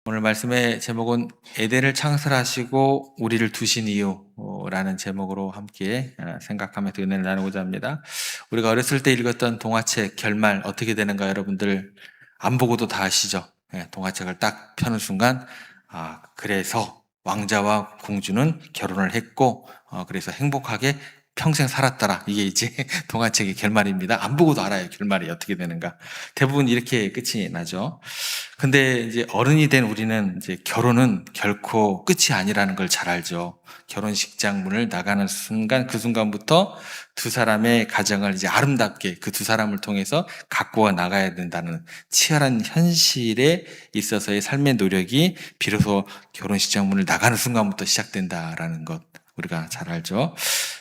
오늘 말씀의 제목은 에덴을 창설하시고 우리를 두신 이유라는 제목으로 함께 생각하면서 은혜를 나누고자 합니다. 우리가 어렸을 때 읽었던 동화책 결말 어떻게 되는가 여러분들 안 보고도 다 아시죠? 동화책을 딱 펴는 순간 그래서 왕자와 공주는 결혼을 했고 그래서 행복하게 평생 살았더라. 이게 이제 동화책의 결말입니다. 안 보고도 알아요. 결말이 어떻게 되는가. 대부분 이렇게 끝이 나죠. 근데 이제 어른이 된 우리는 이제 결혼은 결코 끝이 아니라는 걸 잘 알죠. 결혼식장 문을 나가는 순간, 그 순간부터 두 사람의 가정을 이제 아름답게 그 두 사람을 통해서 가꾸어 나가야 된다는 치열한 현실에 있어서의 삶의 노력이 비로소 결혼식장 문을 나가는 순간부터 시작된다라는 것. 우리가 잘 알죠.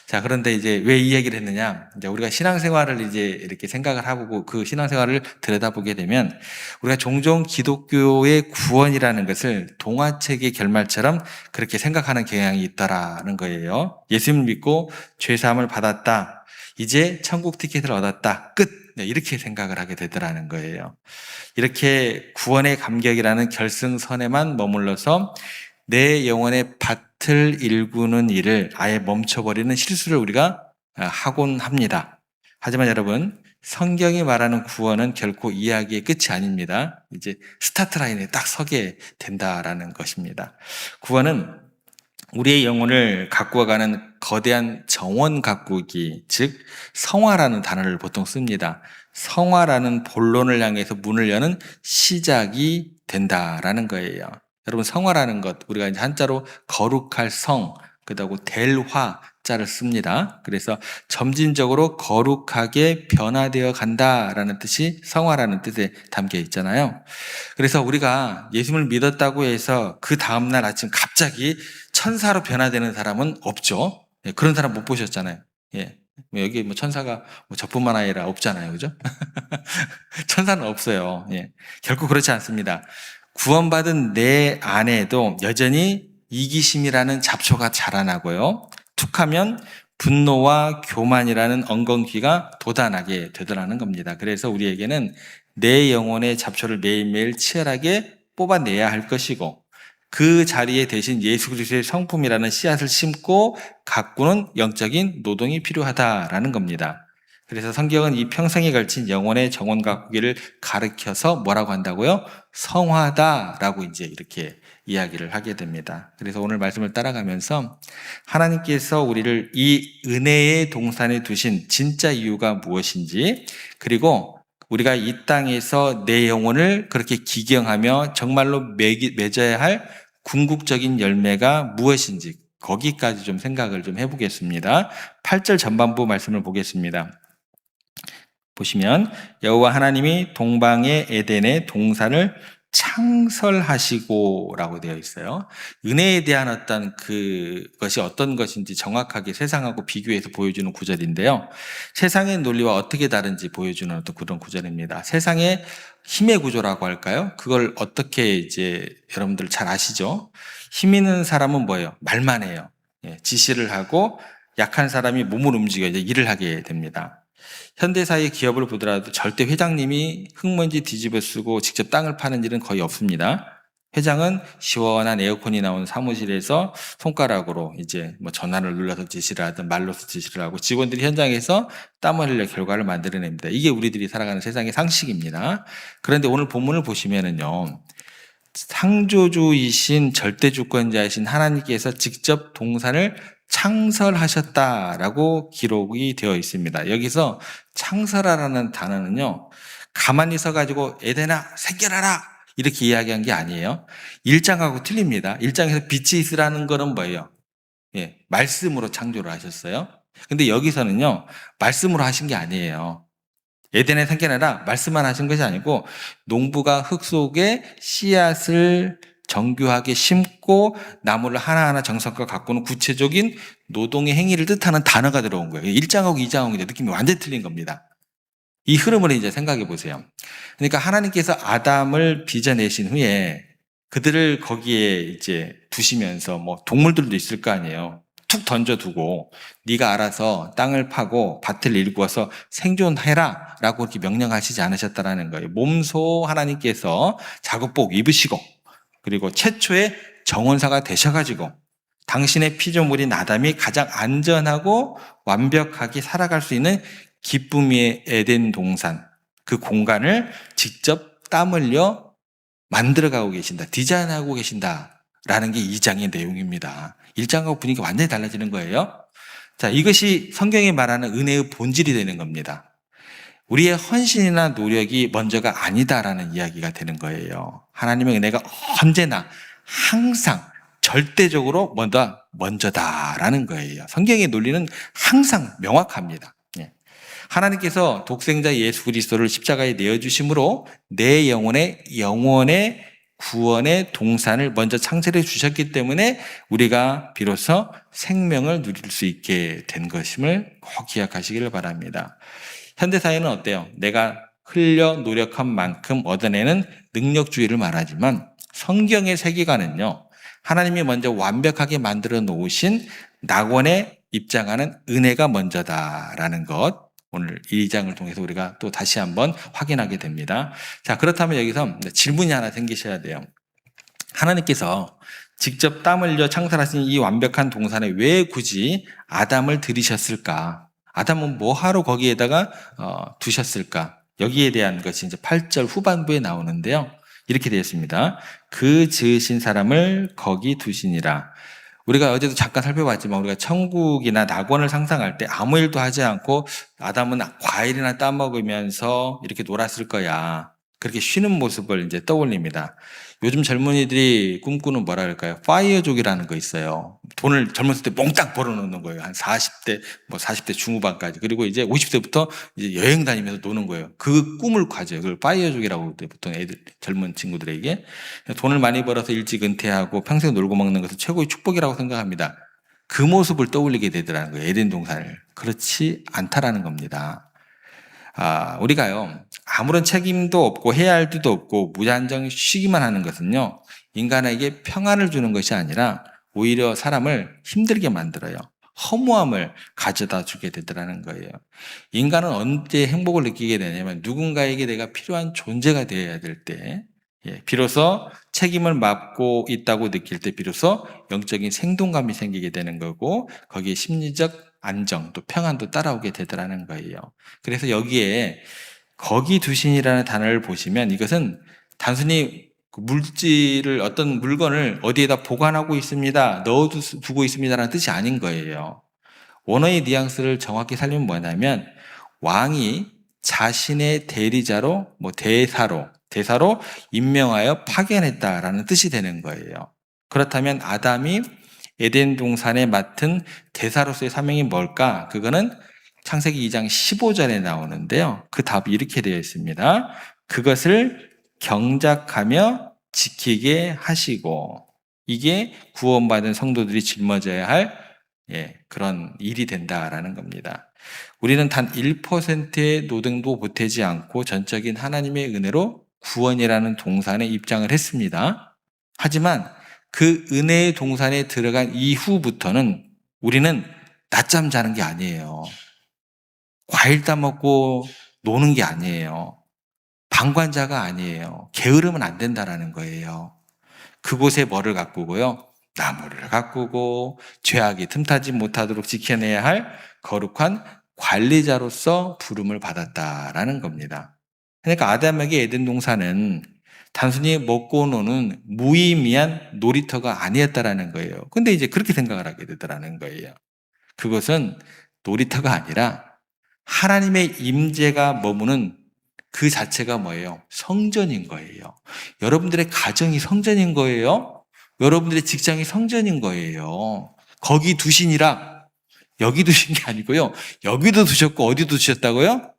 자, 그런데 이제 왜 이 얘기를 했느냐? 이제 우리가 신앙생활을 이제 이렇게 생각을 하고 그 신앙생활을 들여다보게 되면 우리가 종종 기독교의 구원이라는 것을 동화책의 결말처럼 그렇게 생각하는 경향이 있다라는 거예요. 예수님을 믿고 죄사함을 받았다. 이제 천국 티켓을 얻었다. 끝. 이렇게 생각을 하게 되더라는 거예요. 이렇게 구원의 감격이라는 결승선에만 머물러서 내 영혼의 밭을 일구는 일을 아예 멈춰버리는 실수를 우리가 하곤 합니다. 하지만 여러분, 성경이 말하는 구원은 결코 이야기의 끝이 아닙니다. 이제 스타트 라인에 딱 서게 된다라는 것입니다. 구원은 우리의 영혼을 가꾸어가는 거대한 정원 가꾸기, 즉 성화라는 단어를 보통 씁니다. 성화라는 본론을 향해서 문을 여는 시작이 된다라는 거예요. 여러분, 성화라는 것, 우리가 이제 한자로 거룩할 성, 그다고 델화자를 씁니다. 그래서 점진적으로 거룩하게 변화되어 간다라는 뜻이 성화라는 뜻에 담겨 있잖아요. 그래서 우리가 예수님을 믿었다고 해서 그 다음날 아침 갑자기 천사로 변화되는 사람은 없죠. 그런 사람 못 보셨잖아요. 여기 천사가 저뿐만 아니라 없잖아요. 그죠? 천사는 없어요. 결코 그렇지 않습니다. 구원받은 내 안에도 여전히 이기심이라는 잡초가 자라나고요. 툭하면 분노와 교만이라는 엉겅퀴가 돋아나게 되더라는 겁니다. 그래서 우리에게는 내 영혼의 잡초를 매일매일 치열하게 뽑아내야 할 것이고 그 자리에 대신 예수 그리스도의 성품이라는 씨앗을 심고 가꾸는 영적인 노동이 필요하다라는 겁니다. 그래서 성경은 이 평생에 걸친 영혼의 정원 가꾸기를 가르쳐서 뭐라고 한다고요? 성화다라고 이제 이렇게 이야기를 하게 됩니다. 그래서 오늘 말씀을 따라가면서 하나님께서 우리를 이 은혜의 동산에 두신 진짜 이유가 무엇인지, 그리고 우리가 이 땅에서 내 영혼을 그렇게 기경하며 정말로 맺어야 할 궁극적인 열매가 무엇인지 거기까지 좀 생각을 좀 해보겠습니다. 8절 전반부 말씀을 보겠습니다. 보시면 여호와 하나님이 동방의 에덴의 동산을 창설하시고 라고 되어 있어요. 은혜에 대한 그것이 어떤 것인지 정확하게 세상하고 비교해서 보여주는 구절인데요. 세상의 논리와 어떻게 다른지 보여주는 어떤 그런 구절입니다. 세상의 힘의 구조라고 할까요? 그걸 어떻게 이제 여러분들 잘 아시죠? 힘 있는 사람은 뭐예요? 말만 해요. 지시를 하고 약한 사람이 몸을 움직여 이제 일을 하게 됩니다. 현대사의 기업을 보더라도 절대 회장님이 흙먼지 뒤집어 쓰고 직접 땅을 파는 일은 거의 없습니다. 회장은 시원한 에어컨이 나온 사무실에서 손가락으로 이제 전화를 눌러서 지시를 하든 말로서 지시를 하고 직원들이 현장에서 땀을 흘려 결과를 만들어냅니다. 이게 우리들이 살아가는 세상의 상식입니다. 그런데 오늘 본문을 보시면은요, 창조주이신 절대주권자이신 하나님께서 직접 동산을 창설하셨다라고 기록이 되어 있습니다. 여기서 창설하라는 단어는요, 가만히 서가지고 에덴아 생겨나라 이렇게 이야기한 게 아니에요. 1장하고 틀립니다. 1장에서 빛이 있으라는 거는 뭐예요? 말씀으로 창조를 하셨어요. 근데 여기서는요, 말씀으로 하신 게 아니에요. 에덴에 생겨나라 말씀만 하신 것이 아니고 농부가 흙 속에 씨앗을 정교하게 심고 나무를 하나하나 정성껏 가꾸는 구체적인 노동의 행위를 뜻하는 단어가 들어온 거예요. 1장하고 2장하고 느낌이 완전히 틀린 겁니다. 이 흐름을 이제 생각해 보세요. 그러니까 하나님께서 아담을 빚어내신 후에 그들을 거기에 이제 두시면서 동물들도 있을 거 아니에요. 툭 던져두고 네가 알아서 땅을 파고 밭을 일구어서 생존해라 라고 이렇게 명령하시지 않으셨다라는 거예요. 몸소 하나님께서 작업복 입으시고 그리고 최초의 정원사가 되셔가지고 당신의 피조물인 아담이 가장 안전하고 완벽하게 살아갈 수 있는 기쁨의 에덴 동산, 그 공간을 직접 땀 흘려 만들어가고 계신다, 디자인하고 계신다라는 게 2장의 내용입니다. 1장하고 분위기가 완전히 달라지는 거예요. 자, 이것이 성경이 말하는 은혜의 본질이 되는 겁니다. 우리의 헌신이나 노력이 먼저가 아니다라는 이야기가 되는 거예요. 하나님의 은혜가 언제나 항상 절대적으로 먼저다라는 거예요. 성경의 논리는 항상 명확합니다. 하나님께서 독생자 예수 그리스도를 십자가에 내어주심으로 내 영혼의 구원의 동산을 먼저 창설해 주셨기 때문에 우리가 비로소 생명을 누릴 수 있게 된 것임을 꼭 기억하시기를 바랍니다. 현대사회는 어때요? 내가 흘려 노력한 만큼 얻어내는 능력주의를 말하지만 성경의 세계관은요, 하나님이 먼저 완벽하게 만들어 놓으신 낙원에 입장하는 은혜가 먼저다라는 것, 오늘 2장을 통해서 우리가 또 다시 한번 확인하게 됩니다. 자, 그렇다면 여기서 질문이 하나 생기셔야 돼요. 하나님께서 직접 땀 흘려 창설하신 이 완벽한 동산에 왜 굳이 아담을 들이셨을까? 아담은 뭐하러 거기에다가 두셨을까? 여기에 대한 것이 이제 8절 후반부에 나오는데요. 이렇게 되어 있습니다. 그 지으신 사람을 거기 두시니라. 우리가 어제도 잠깐 살펴봤지만 우리가 천국이나 낙원을 상상할 때 아무 일도 하지 않고 아담은 과일이나 따먹으면서 이렇게 놀았을 거야. 그렇게 쉬는 모습을 이제 떠올립니다. 요즘 젊은이들이 꿈꾸는 뭐라 그럴까요? 파이어족이라는 거 있어요. 돈을 젊었을 때 몽땅 벌어놓는 거예요. 한 40대, 40대 중후반까지. 그리고 이제 50대부터 이제 여행 다니면서 노는 거예요. 그 꿈을 가져요. 그걸 파이어족이라고 보통 애들, 젊은 친구들에게. 돈을 많이 벌어서 일찍 은퇴하고 평생 놀고 먹는 것은 최고의 축복이라고 생각합니다. 그 모습을 떠올리게 되더라는 거예요. 에덴 동산을. 그렇지 않다라는 겁니다. 우리가요, 아무런 책임도 없고 해야 할 일도 없고 무한정 쉬기만 하는 것은요, 인간에게 평안을 주는 것이 아니라 오히려 사람을 힘들게 만들어요. 허무함을 가져다 주게 되더라는 거예요. 인간은 언제 행복을 느끼게 되냐면 누군가에게 내가 필요한 존재가 되어야 될 때, 비로소 책임을 맡고 있다고 느낄 때 비로소 영적인 생동감이 생기게 되는 거고, 거기에 심리적 안정, 또 평안도 따라오게 되더라는 거예요. 그래서 여기에 거기 두신이라는 단어를 보시면 이것은 단순히 물질을, 어떤 물건을 어디에다 보관하고 있습니다, 넣어두고 있습니다라는 뜻이 아닌 거예요. 원어의 뉘앙스를 정확히 살리면 뭐냐면 왕이 자신의 대리자로, 대사로 임명하여 파견했다라는 뜻이 되는 거예요. 그렇다면 아담이 에덴 동산에 맡은 대사로서의 사명이 뭘까? 그거는 창세기 2장 15절에 나오는데요. 그 답이 이렇게 되어 있습니다. 그것을 경작하며 지키게 하시고, 이게 구원받은 성도들이 짊어져야 할 그런 일이 된다라는 겁니다. 우리는 단 1%의 노동도 보태지 않고 전적인 하나님의 은혜로 구원이라는 동산에 입장을 했습니다. 하지만 그 은혜의 동산에 들어간 이후부터는 우리는 낮잠 자는 게 아니에요. 과일 따먹고 노는 게 아니에요. 방관자가 아니에요. 게으르면 안 된다라는 거예요. 그곳에 뭐를 가꾸고요? 나무를 가꾸고 죄악이 틈타지 못하도록 지켜내야 할 거룩한 관리자로서 부름을 받았다라는 겁니다. 그러니까 아담에게 에덴 동산은 단순히 먹고 노는 무의미한 놀이터가 아니었다라는 거예요. 근데 이제 그렇게 생각을 하게 되더라는 거예요. 그것은 놀이터가 아니라 하나님의 임재가 머무는 그 자체가 뭐예요? 성전인 거예요. 여러분들의 가정이 성전인 거예요. 여러분들의 직장이 성전인 거예요. 거기 두시니라. 여기 두신 게 아니고요. 여기도 두셨고 어디도 두셨다고요?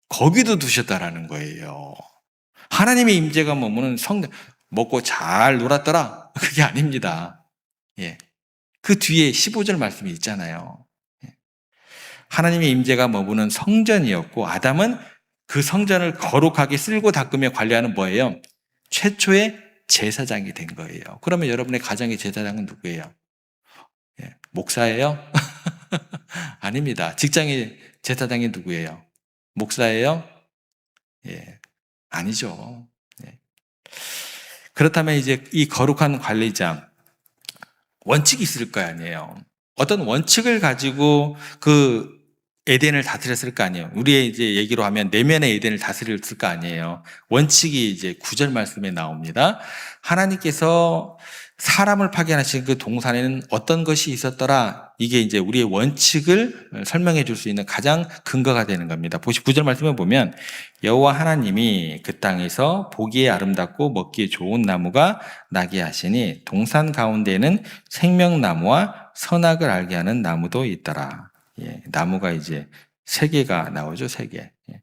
거기도 두셨다라는 거예요. 하나님의 임재가 머무는 성전, 먹고 잘 놀았더라? 그게 아닙니다. 그 뒤에 15절 말씀이 있잖아요. 하나님의 임재가 머무는 성전이었고 아담은 그 성전을 거룩하게 쓸고 닦으며 관리하는 뭐예요? 최초의 제사장이 된 거예요. 그러면 여러분의 가정의 제사장은 누구예요? 목사예요? 아닙니다. 직장의 제사장이 누구예요? 목사예요? 아니죠. 그렇다면 이제 이 거룩한 관리자, 원칙이 있을 거 아니에요. 어떤 원칙을 가지고 그 에덴을 다스렸을 거 아니에요. 우리의 이제 얘기로 하면 내면의 에덴을 다스렸을 거 아니에요. 원칙이 이제 9절 말씀에 나옵니다. 하나님께서 사람을 파견하신 그 동산에는 어떤 것이 있었더라. 이게 이제 우리의 원칙을 설명해 줄 수 있는 가장 근거가 되는 겁니다. 9절 말씀에 보면 여호와 하나님이 그 땅에서 보기에 아름답고 먹기에 좋은 나무가 나게 하시니 동산 가운데에는 생명나무와 선악을 알게 하는 나무도 있더라. 예, 나무가 이제 세 개가 나오죠, 세 개. 예.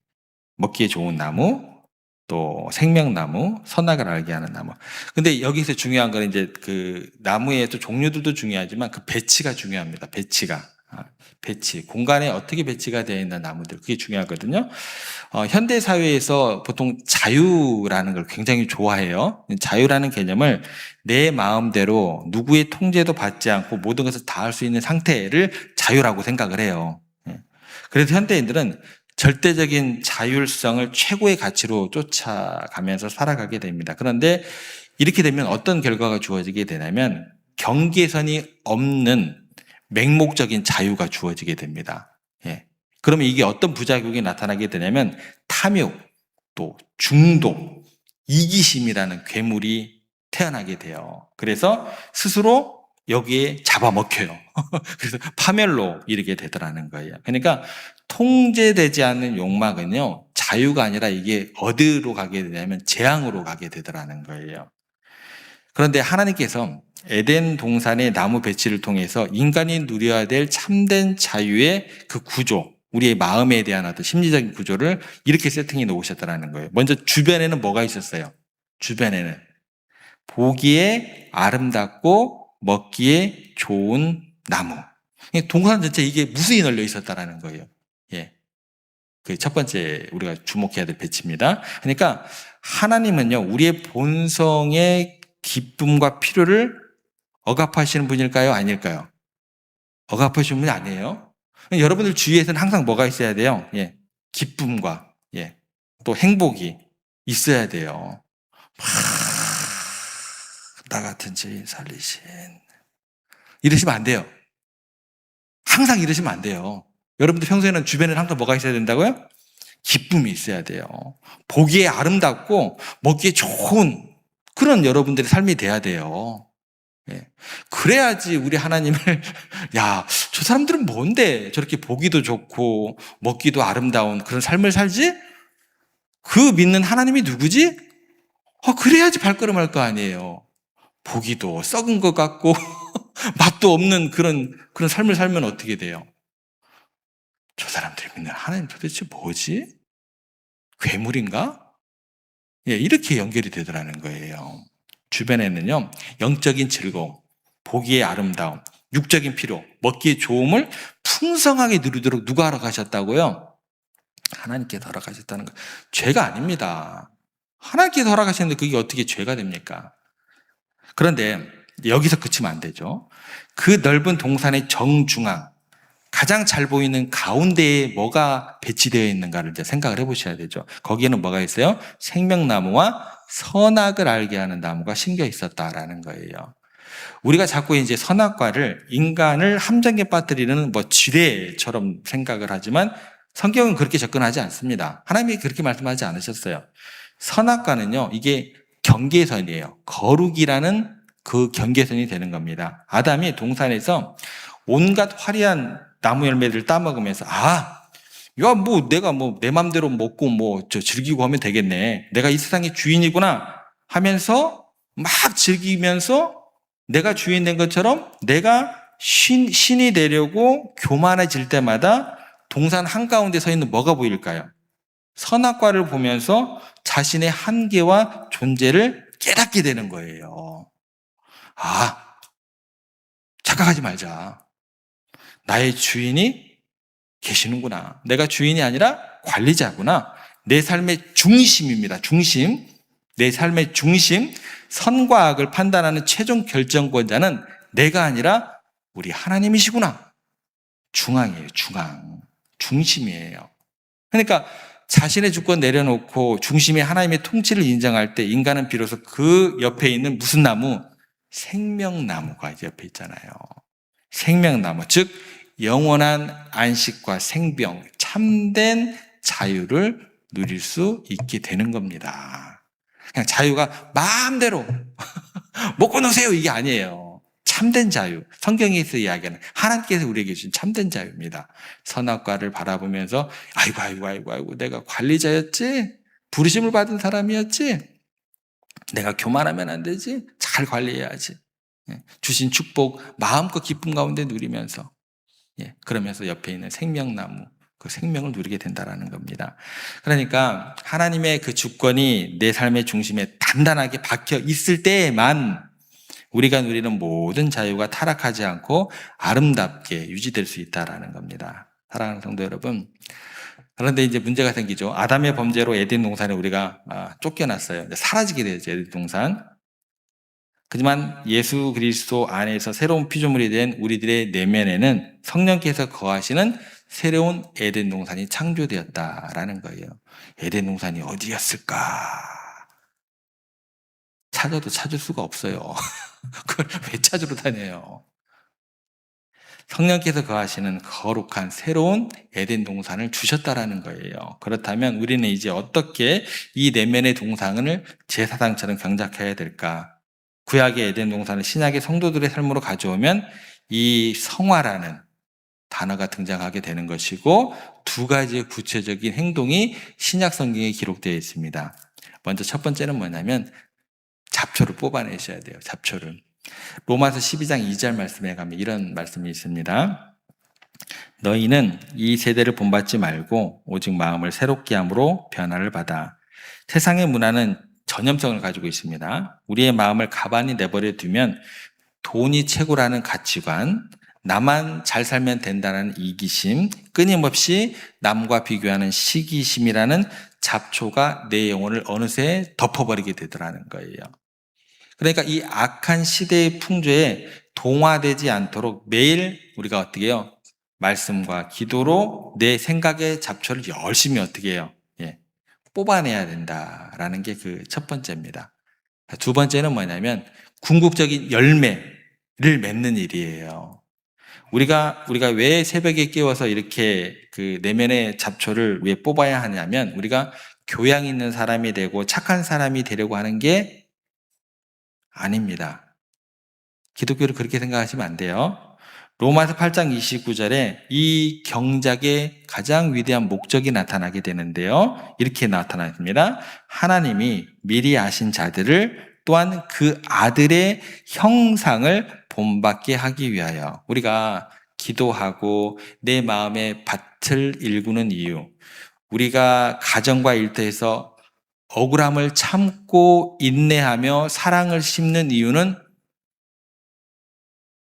먹기에 좋은 나무, 또 생명나무, 선악을 알게 하는 나무. 근데 여기서 중요한 건 이제 그 나무의 또 종류들도 중요하지만 그 배치가 중요합니다. 배치가. 배치. 공간에 어떻게 배치가 되어 있는 나무들. 그게 중요하거든요. 현대 사회에서 보통 자유라는 걸 굉장히 좋아해요. 자유라는 개념을 내 마음대로 누구의 통제도 받지 않고 모든 것을 다 할 수 있는 상태를 자유라고 생각을 해요. 그래서 현대인들은 절대적인 자율성을 최고의 가치로 쫓아가면서 살아가게 됩니다. 그런데 이렇게 되면 어떤 결과가 주어지게 되냐면 경계선이 없는 맹목적인 자유가 주어지게 됩니다. 예. 그러면 이게 어떤 부작용이 나타나게 되냐면 탐욕, 또 중독, 이기심이라는 괴물이 태어나게 돼요. 그래서 스스로 여기에 잡아먹혀요. 그래서 파멸로 이르게 되더라는 거예요. 그러니까 통제되지 않는 욕망은요, 자유가 아니라 이게 어디로 가게 되냐면 재앙으로 가게 되더라는 거예요. 그런데 하나님께서 에덴 동산의 나무 배치를 통해서 인간이 누려야 될 참된 자유의 그 구조, 우리의 마음에 대한 어떤 심리적인 구조를 이렇게 세팅해 놓으셨다는 거예요. 먼저 주변에는 뭐가 있었어요? 주변에는 보기에 아름답고 먹기에 좋은 나무. 동산 전체 이게 무수히 널려 있었다라는 거예요. 예. 그 첫 번째 우리가 주목해야 될 배치입니다. 그러니까 하나님은요, 우리의 본성의 기쁨과 필요를 억압하시는 분일까요? 아닐까요? 억압하시는 분이 아니에요. 여러분들 주위에서는 항상 뭐가 있어야 돼요? 예. 기쁨과, 예. 또 행복이 있어야 돼요. 나 같은 죄인 살리신. 이러시면 안 돼요. 항상 이러시면 안 돼요. 여러분들 평소에는 주변에는 항상 뭐가 있어야 된다고요? 기쁨이 있어야 돼요. 보기에 아름답고 먹기에 좋은 그런 여러분들의 삶이 돼야 돼요. 예. 그래야지 우리 하나님을 야, 저 사람들은 뭔데 저렇게 보기도 좋고 먹기도 아름다운 그런 삶을 살지? 그 믿는 하나님이 누구지? 그래야지 발걸음할 거 아니에요. 보기도 썩은 것 같고 맛도 없는 그런 삶을 살면 어떻게 돼요? 저 사람들이 믿는 하나님 도대체 뭐지? 괴물인가? 예, 이렇게 연결이 되더라는 거예요. 주변에는요, 영적인 즐거움, 보기에 아름다움, 육적인 필요, 먹기에 좋음을 풍성하게 누리도록 누가 하러 가셨다고요? 하나님께서 허락하셨다는 거. 죄가 아닙니다. 하나님께서 허락하셨는데 그게 어떻게 죄가 됩니까? 그런데 여기서 그치면 안 되죠. 그 넓은 동산의 정중앙, 가장 잘 보이는 가운데에 뭐가 배치되어 있는가를 이제 생각을 해보셔야 되죠. 거기에는 뭐가 있어요? 생명나무와 선악을 알게 하는 나무가 심겨 있었다라는 거예요. 우리가 자꾸 이제 선악과를 인간을 함정에 빠뜨리는 뭐 지뢰처럼 생각을 하지만 성경은 그렇게 접근하지 않습니다. 하나님이 그렇게 말씀하지 않으셨어요. 선악과는요, 이게 경계선이에요. 거룩이라는 그 경계선이 되는 겁니다. 아담이 동산에서 온갖 화려한 나무 열매를 따먹으면서 야, 뭐 내가 뭐 내 맘대로 먹고 뭐 저 즐기고 하면 되겠네. 내가 이 세상의 주인이구나 하면서 막 즐기면서 내가 주인 된 것처럼 내가 신이 되려고 교만해질 때마다 동산 한가운데 서 있는 뭐가 보일까요? 선악과를 보면서 자신의 한계와 존재를 깨닫게 되는 거예요. 착각하지 말자. 나의 주인이 계시는구나. 내가 주인이 아니라 관리자구나. 내 삶의 중심입니다. 중심. 내 삶의 중심. 선과 악을 판단하는 최종 결정권자는 내가 아니라 우리 하나님이시구나. 중앙이에요. 중앙. 중심이에요. 그러니까 자신의 주권 내려놓고 중심에 하나님의 통치를 인정할 때 인간은 비로소 그 옆에 있는 무슨 나무? 생명나무가 이제 옆에 있잖아요. 생명나무, 즉 영원한 안식과 생명, 참된 자유를 누릴 수 있게 되는 겁니다. 그냥 자유가 마음대로 먹고 노세요 이게 아니에요. 참된 자유, 성경에서 이야기하는 하나님께서 우리에게 주신 참된 자유입니다. 선악과를 바라보면서 아이고 내가 관리자였지? 부르심을 받은 사람이었지? 내가 교만하면 안 되지? 잘 관리해야지. 주신 축복 마음껏 기쁨 가운데 누리면서 그러면서 옆에 있는 생명나무, 그 생명을 누리게 된다는 겁니다. 그러니까 하나님의 그 주권이 내 삶의 중심에 단단하게 박혀 있을 때에만 우리가 누리는 모든 자유가 타락하지 않고 아름답게 유지될 수 있다는 겁니다. 사랑하는 성도 여러분, 그런데 이제 문제가 생기죠. 아담의 범죄로 에덴 동산에 우리가 쫓겨났어요. 사라지게 되죠, 에덴 동산. 하지만 예수 그리스도 안에서 새로운 피조물이 된 우리들의 내면에는 성령께서 거하시는 새로운 에덴 동산이 창조되었다라는 거예요. 에덴 동산이 어디였을까? 찾아도 찾을 수가 없어요. 그걸 왜 찾으러 다녀요? 성령께서 거하시는 거룩한 새로운 에덴 동산을 주셨다라는 거예요. 그렇다면 우리는 이제 어떻게 이 내면의 동산을 제사장처럼 경작해야 될까? 구약의 에덴 동산을 신약의 성도들의 삶으로 가져오면 이 성화라는 단어가 등장하게 되는 것이고 두 가지의 구체적인 행동이 신약 성경에 기록되어 있습니다. 먼저 첫 번째는 뭐냐면 잡초를 뽑아내셔야 돼요. 잡초를. 로마서 12장 2절 말씀에 가면 이런 말씀이 있습니다. 너희는 이 세대를 본받지 말고 오직 마음을 새롭게 함으로 변화를 받아. 세상의 문화는 전염성을 가지고 있습니다. 우리의 마음을 가만히 내버려 두면 돈이 최고라는 가치관, 나만 잘 살면 된다는 이기심, 끊임없이 남과 비교하는 시기심이라는 잡초가 내 영혼을 어느새 덮어버리게 되더라는 거예요. 그러니까 이 악한 시대의 풍조에 동화되지 않도록 매일 우리가 어떻게 해요? 말씀과 기도로 내 생각의 잡초를 열심히 어떻게 해요? 뽑아내야 된다라는 게 그 첫 번째입니다. 두 번째는 뭐냐면 궁극적인 열매를 맺는 일이에요. 우리가 왜 새벽에 깨워서 이렇게 그 내면의 잡초를 왜 뽑아야 하냐면 우리가 교양 있는 사람이 되고 착한 사람이 되려고 하는 게 아닙니다. 기독교를 그렇게 생각하시면 안 돼요. 로마서 8장 29절에 이 경작의 가장 위대한 목적이 나타나게 되는데요. 이렇게 나타납니다. 하나님이 미리 아신 자들을 또한 그 아들의 형상을 본받게 하기 위하여 우리가 기도하고 내 마음의 밭을 일구는 이유, 우리가 가정과 일터에서 억울함을 참고 인내하며 사랑을 심는 이유는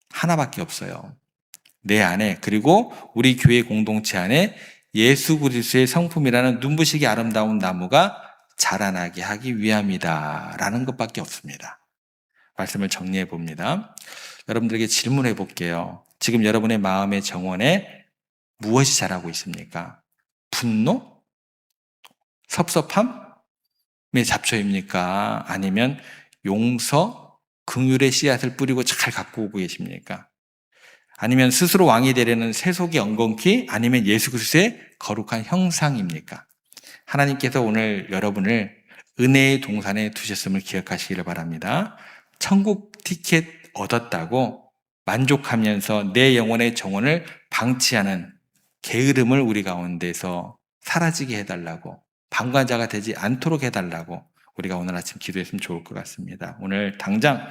하나밖에 없어요. 내 안에 그리고 우리 교회 공동체 안에 예수 그리스도의 성품이라는 눈부시게 아름다운 나무가 자라나게 하기 위함이다라는 것밖에 없습니다. 말씀을 정리해 봅니다. 여러분들에게 질문해 볼게요. 지금 여러분의 마음의 정원에 무엇이 자라고 있습니까? 분노? 섭섭함의 잡초입니까? 아니면 용서, 긍휼의 씨앗을 뿌리고 잘 갖고 오고 계십니까? 아니면 스스로 왕이 되려는 세속의 엉겅퀴? 아니면 예수 그리스도의 거룩한 형상입니까? 하나님께서 오늘 여러분을 은혜의 동산에 두셨음을 기억하시기를 바랍니다. 천국 티켓 얻었다고 만족하면서 내 영혼의 정원을 방치하는 게으름을 우리 가운데서 사라지게 해달라고, 방관자가 되지 않도록 해달라고 우리가 오늘 아침 기도했으면 좋을 것 같습니다. 오늘 당장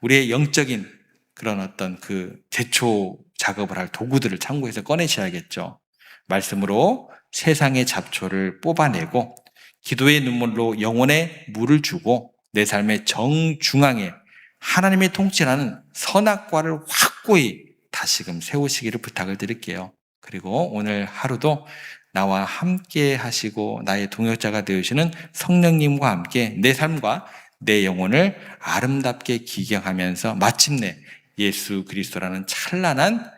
우리의 영적인 그런 어떤 그 제초 작업을 할 도구들을 창고에서 꺼내셔야겠죠. 말씀으로 세상의 잡초를 뽑아내고 기도의 눈물로 영혼에 물을 주고 내 삶의 정중앙에 하나님의 통치라는 선악과를 확고히 다시금 세우시기를 부탁을 드릴게요. 그리고 오늘 하루도 나와 함께 하시고 나의 동역자가 되시는 성령님과 함께 내 삶과 내 영혼을 아름답게 기경하면서 마침내 예수 그리스도라는 찬란한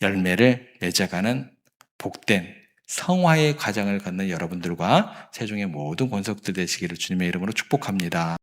열매를 맺어가는 복된 성화의 과정을 걷는 여러분들과 세종의 모든 권속들 되시기를 주님의 이름으로 축복합니다.